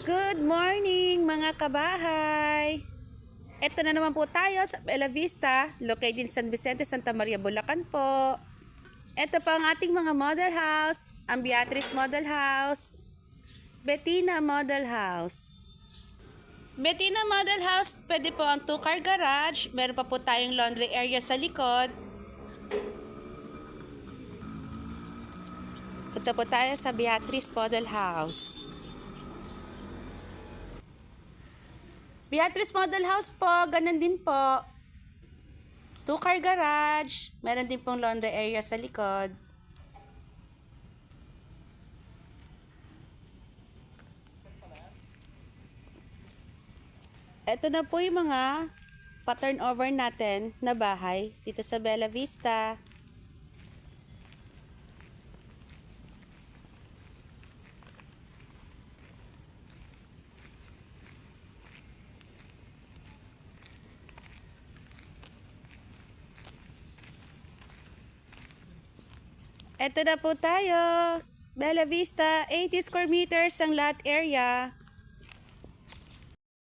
Good morning mga kabahay! Ito na naman po tayo sa Bella Vista, located in San Vicente, Santa Maria, Bulacan po. Ito po ang ating mga model house, ang Beatrice Model House, Bettina Model House. Bettina Model House, pwede po ang 2-car garage, meron pa po tayong laundry area sa likod. Punta po tayo sa Beatrice Model House. Beatrice Model House po, ganun din po. 2-car garage, meron din pong laundry area sa likod. Ito na po yung mga pa-turnover natin na bahay dito sa Bella Vista. Ito na po tayo. Bella Vista, 80 square meters ang lot area.